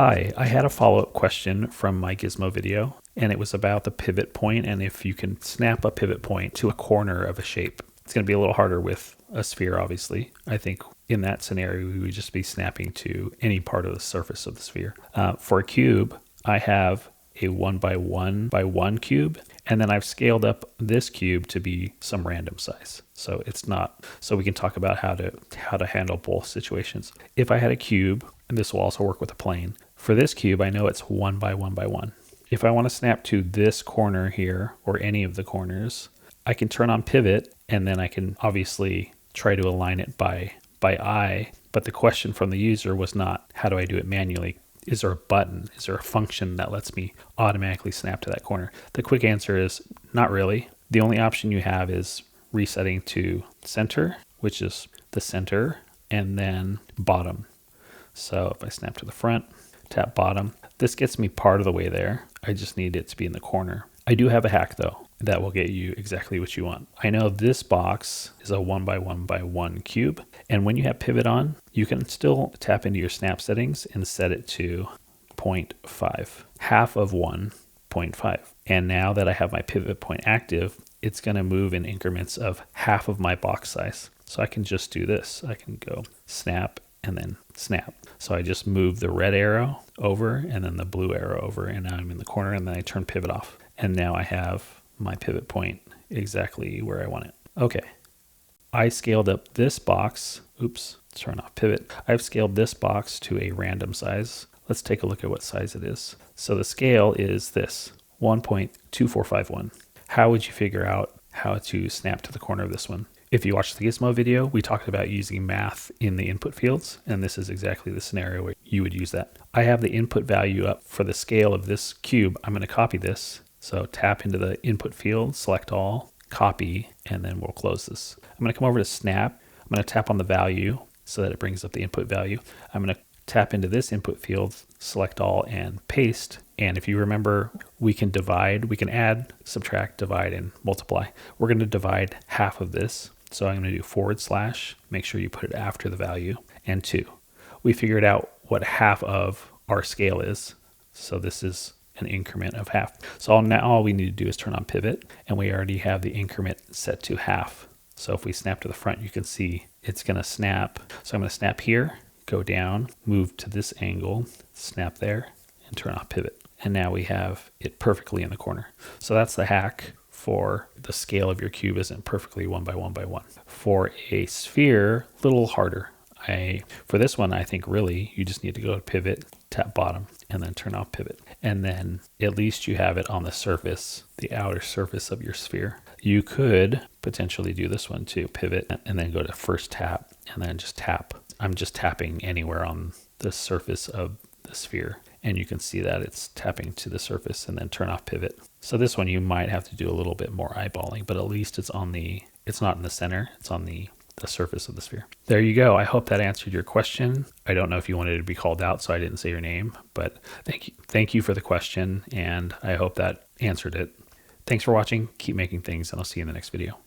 Hi, I had a follow-up question from my Gizmo video, and it was about the pivot point and if you can snap a pivot point to a corner of a shape. It's going to be a little harder with a sphere, obviously. I think in that scenario, we would just be snapping to any part of the surface of the sphere. For a cube, I have a 1 by 1 by 1 cube, and then I've scaled up this cube to be some random size. So it's not, so we can talk about how to handle both situations. If I had a cube, and this will also work with a plane, for this cube, I know it's 1 by 1 by 1. If I want to snap to this corner here, or any of the corners, I can turn on pivot, and then I can obviously try to align it by eye. But the question from the user was not, how do I do it manually? Is there a button? Is there a function that lets me automatically snap to that corner? The quick answer is not really. The only option you have is resetting to center, which is the center, and then bottom. So if I snap to the front, tap bottom, this gets me part of the way there. I just need it to be in the corner. I do have a hack though that will get you exactly what you want. I know this box is a 1 by 1 by 1 cube, and when you have pivot on, you can still tap into your snap settings and set it to 0.5, half of 1.5. And now that I have my pivot point active, it's going to move in increments of half of my box size. So I can just do this. I can go snap and then snap. So I just move the red arrow over and then the blue arrow over, and now I'm in the corner, and then I turn pivot off. And now I have my pivot point exactly where I want it. Okay, I scaled up this box. Oops, turn off pivot. I've scaled this box to a random size. Let's take a look at what size it is. So the scale is this, 1.2451. How would you figure out how to snap to the corner of this one? If you watched the Gizmo video, we talked about using math in the input fields, and this is exactly the scenario where you would use that. I have the input value up for the scale of this cube. I'm going to copy this. So tap into the input field, select all, copy, and then we'll close this. I'm going to come over to snap. I'm going to tap on the value so that it brings up the input value. I'm going to tap into this input field, select all, and paste. And if you remember, we can divide, we can add, subtract, divide, and multiply. We're going to divide half of this. So I'm going to do /, make sure you put it after the value, and 2. We figured out what half of our scale is. So this is an increment of half. So now all we need to do is turn on pivot, and we already have the increment set to half. So if we snap to the front, you can see it's going to snap. So I'm going to snap here, go down, move to this angle, snap there, and turn off pivot. And now we have it perfectly in the corner. So that's the hack for the scale of your cube isn't perfectly 1 by 1 by 1. For a sphere, a little harder. For this one, I think really you just need to go to pivot, tap bottom, and then turn off pivot. And then at least you have it on the surface, the outer surface of your sphere. You could potentially do this one too, pivot, and then go to first tap, and then just tap. I'm just tapping anywhere on the surface of the sphere. And you can see that it's tapping to the surface, and then turn off pivot. So this one you might have to do a little bit more eyeballing, but at least it's not in the center, it's on the surface of the sphere. There you go. I hope that answered your question. I don't know if you wanted to be called out, so I didn't say your name, but thank you for the question, and I hope that answered it. Thanks for watching. Keep making things, and I'll see you in the next video.